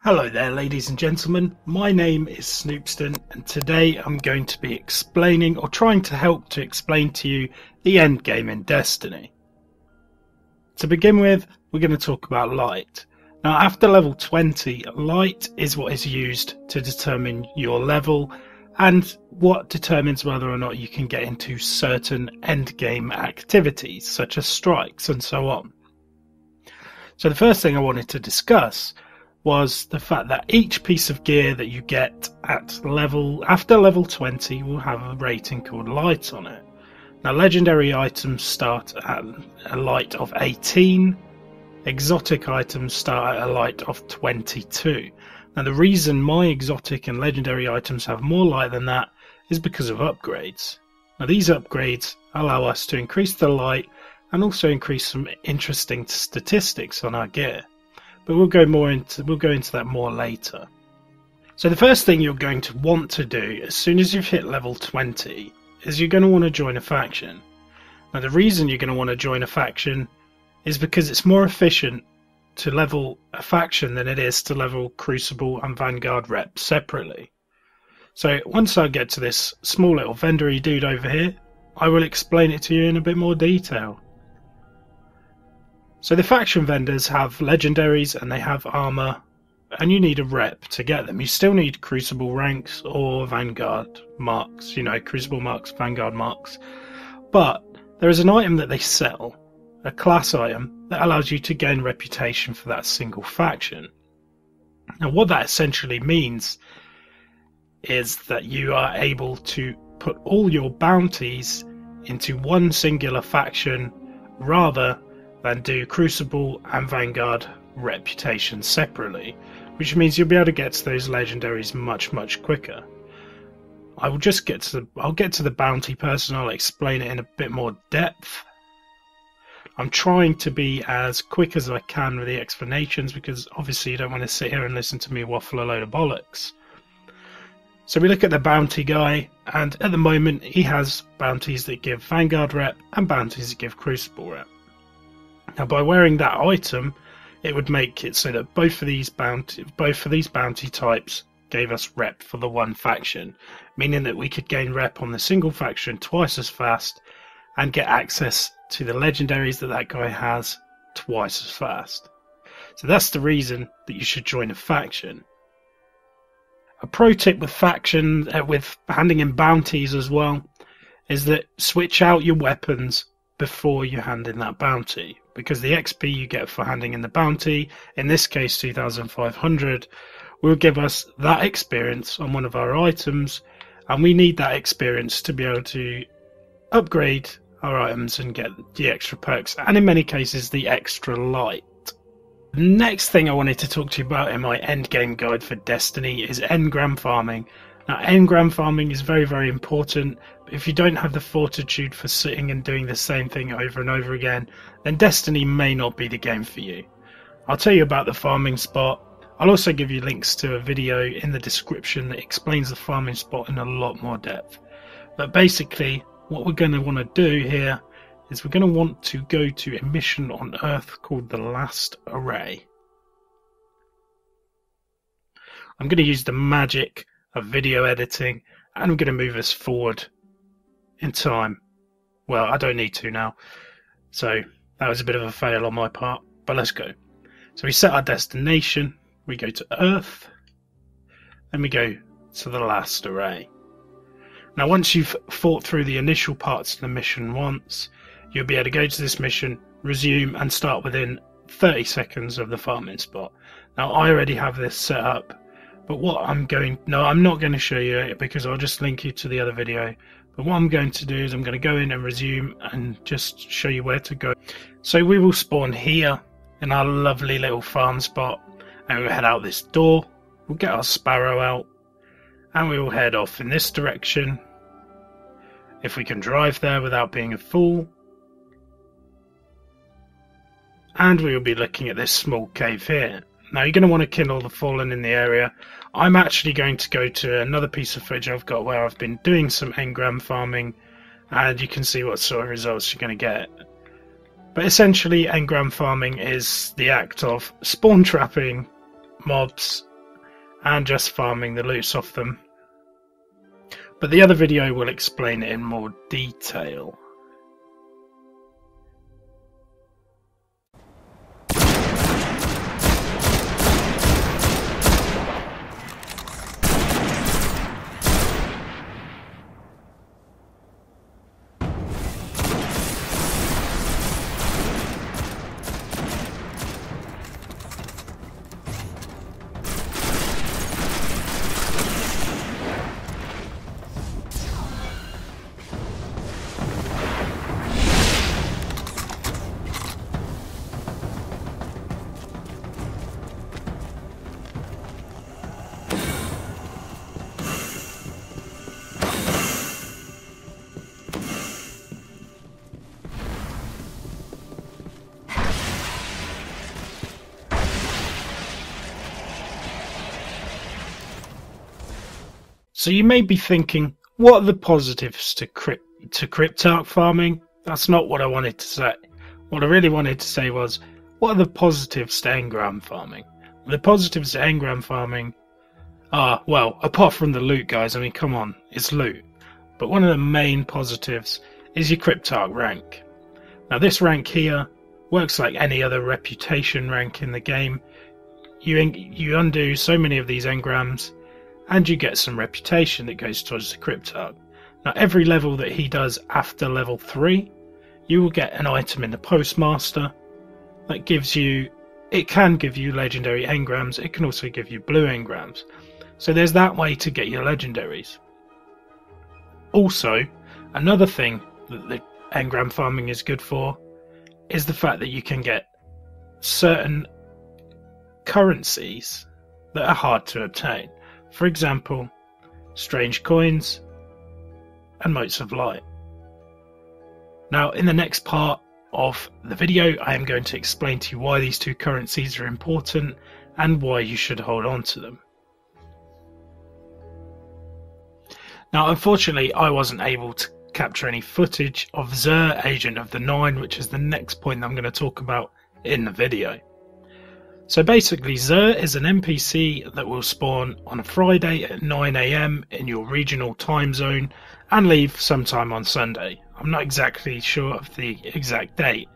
Hello there, ladies and gentlemen. My name is Snoopston, and today I'm going to be explaining, or trying to help to explain to you, the endgame in Destiny. To begin with, we're going to talk about light. Now, after level 20, light is what is used to determine your level, and what determines whether or not you can get into certain endgame activities, such as strikes and so on. So the first thing I wanted to discuss was the fact that each piece of gear that you get after level 20 will have a rating called light on it. Now, legendary items start at a light of 18, exotic items start at a light of 22. Now, the reason my exotic and legendary items have more light than that is because of upgrades. Now, these upgrades allow us to increase the light and also increase some interesting statistics on our gear. But we'll go into that more later. So the first thing you're going to want to do as soon as you've hit level 20 is you're going to want to join a faction. Now, the reason you're going to want to join a faction is because it's more efficient to level a faction than it is to level Crucible and Vanguard reps separately. So once I get to this small little vendory dude over here, I will explain it to you in a bit more detail. So the faction vendors have legendaries and they have armor, and you need a rep to get them. You still need Crucible ranks or Vanguard marks, Crucible marks, Vanguard marks. But there is an item that they sell, a class item, that allows you to gain reputation for that single faction. And what that essentially means is that you are able to put all your bounties into one singular faction rather than do Crucible and Vanguard reputation separately, which means you'll be able to get to those legendaries much quicker. I'll get to the bounty person. I'll explain it in a bit more depth. I'm trying to be as quick as I can with the explanations because obviously you don't want to sit here and listen to me waffle a load of bollocks. So we look at the bounty guy, and at the moment he has bounties that give Vanguard rep and bounties that give Crucible rep. Now, by wearing that item, it would make it so that both of these bounty types gave us rep for the one faction, meaning that we could gain rep on the single faction twice as fast and get access to the legendaries that guy has twice as fast. So that's the reason that you should join a faction. A pro tip with with handing in bounties as well, is that switch out your weapons before you hand in that bounty, because the XP you get for handing in the bounty, in this case 2500, will give us that experience on one of our items, and we need that experience to be able to upgrade our items and get the extra perks, and in many cases the extra light. The next thing I wanted to talk to you about in my endgame guide for Destiny is engram farming. Now, engram farming is very important, but if you don't have the fortitude for sitting and doing the same thing over and over again, then Destiny may not be the game for you. I'll tell you about the farming spot. I'll also give you links to a video in the description that explains the farming spot in a lot more depth. But basically, what we're going to want to do here is we're going to want to go to a mission on Earth called the Last Array. I'm going to use the magic of video editing, and I'm going to move us forward in time. Well, I don't need to now, so that was a bit of a fail on my part, but let's go. So we set our destination, we go to Earth, and we go to the Last Array. Now, once you've fought through the initial parts of the mission once, you'll be able to go to this mission, resume, and start within 30 seconds of the farming spot. Now, I already have this set up, but I'm not going to show you it because I'll just link you to the other video. But what I'm going to do is I'm going to go in and resume and just show you where to go. So we will spawn here in our lovely little farm spot, and we'll head out this door. We'll get our sparrow out, and we will head off in this direction. If we can drive there without being a fool. And we will be looking at this small cave here. Now, you're going to want to kill all the fallen in the area. I'm actually going to go to another piece of footage I've got where I've been doing some engram farming, and you can see what sort of results you're going to get. But essentially, engram farming is the act of spawn trapping mobs and just farming the loots off them. But the other video will explain it in more detail. So you may be thinking, what are the positives to cryptarch farming? That's not what I wanted to say. What I really wanted to say was, what are the positives to engram farming? The positives to engram farming are, well, apart from the loot, guys, I mean, come on, it's loot. But one of the main positives is your cryptarch rank. Now this rank here works like any other reputation rank in the game. You undo so many of these engrams, and you get some reputation that goes towards the cryptarch. Now every level that he does after level 3, you will get an item in the postmaster that gives you, it can give you legendary engrams, it can also give you blue engrams. So there's that way to get your legendaries. Also, another thing that the engram farming is good for is the fact that you can get certain currencies that are hard to obtain. For example, strange coins and motes of light. Now, in the next part of the video, I am going to explain to you why these two currencies are important and why you should hold on to them. Now, unfortunately, I wasn't able to capture any footage of Xur, Agent of the Nine, which is the next point that I'm going to talk about in the video. So basically, Xur is an NPC that will spawn on a Friday at 9 AM in your regional time zone and leave sometime on Sunday. I'm not exactly sure of the exact date.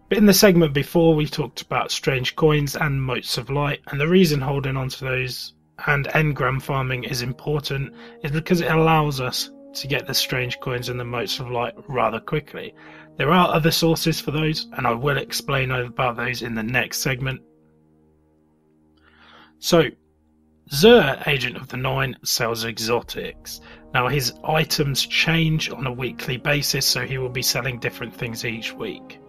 But in the segment before, we talked about strange coins and motes of light, and the reason holding on to those and engram farming is important is because it allows us to get the strange coins and the motes of light rather quickly. There are other sources for those, and I will explain about those in the next segment. So, Xur, Agent of the Nine, sells exotics. Now his items change on a weekly basis, so he will be selling different things each week.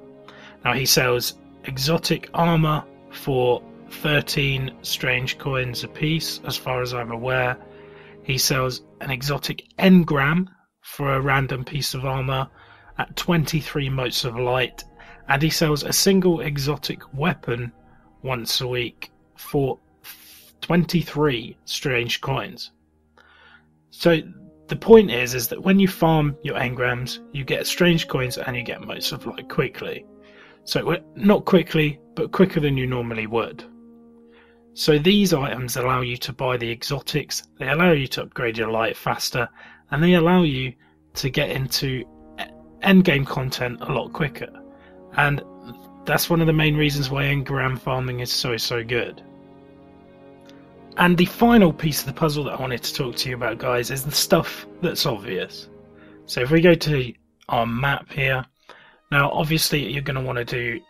Now he sells exotic armor for 13 strange coins apiece, as far as I'm aware. He sells an exotic engram for a random piece of armor at 23 motes of light, and he sells a single exotic weapon once a week for 23 strange coins. So the point is that when you farm your engrams, you get strange coins and you get motes of light quickly. So not quickly, but quicker than you normally would. So these items allow you to buy the exotics, they allow you to upgrade your light faster, and they allow you to get into endgame content a lot quicker. And that's one of the main reasons why engram farming is so good. And the final piece of the puzzle that I wanted to talk to you about, guys, is the stuff that's obvious. So if we go to our map here, now obviously you're going to want to do,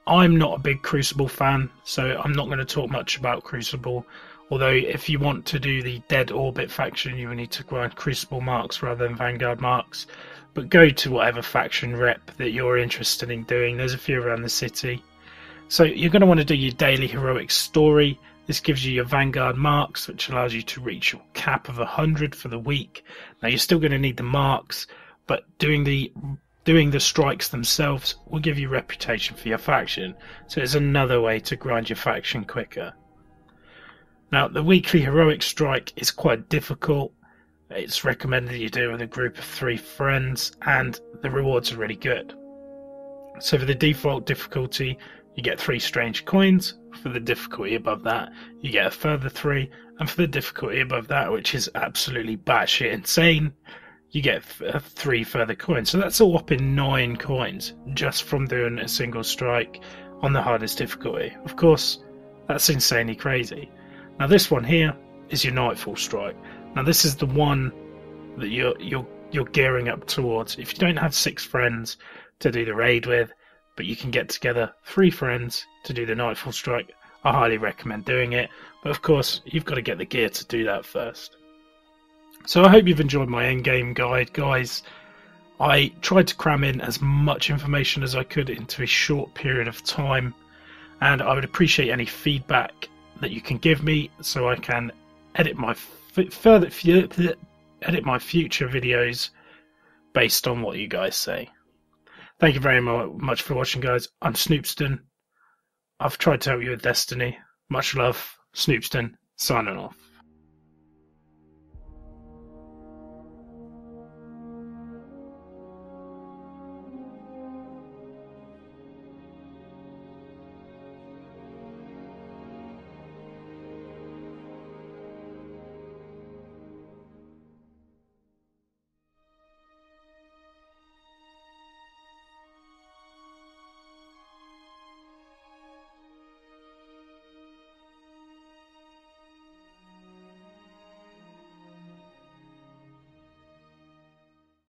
I'm not a big Crucible fan, so I'm not going to talk much about Crucible. Although if you want to do the Dead Orbit faction, you will need to grind Crucible marks rather than Vanguard marks. But go to whatever faction rep that you're interested in doing. There's a few around the city. So you're going to want to do your daily heroic story. This gives you your Vanguard marks, which allows you to reach your cap of 100 for the week. Now you're still going to need the marks, but doing the strikes themselves will give you reputation for your faction. So it's another way to grind your faction quicker. Now the weekly heroic strike is quite difficult. It's recommended you do it with a group of 3 friends, and the rewards are really good. So for the default difficulty, you get 3 strange coins, for the difficulty above that, you get a further 3, and for the difficulty above that, which is absolutely batshit insane, you get 3 further coins. So that's a whopping 9 coins just from doing a single strike on the hardest difficulty. Of course, that's insanely crazy. Now this one here is your nightfall strike. Now this is the one that you're gearing up towards. If you don't have 6 friends to do the raid with, but you can get together 3 friends to do the nightfall strike, I highly recommend doing it. But of course, you've got to get the gear to do that first. So I hope you've enjoyed my endgame guide, guys. I tried to cram in as much information as I could into a short period of time, and I would appreciate any feedback that you can give me so I can edit my future videos based on what you guys say. Thank you very much for watching, guys. I'm Snoopston. I've tried to help you with Destiny. Much love. Snoopston, signing off.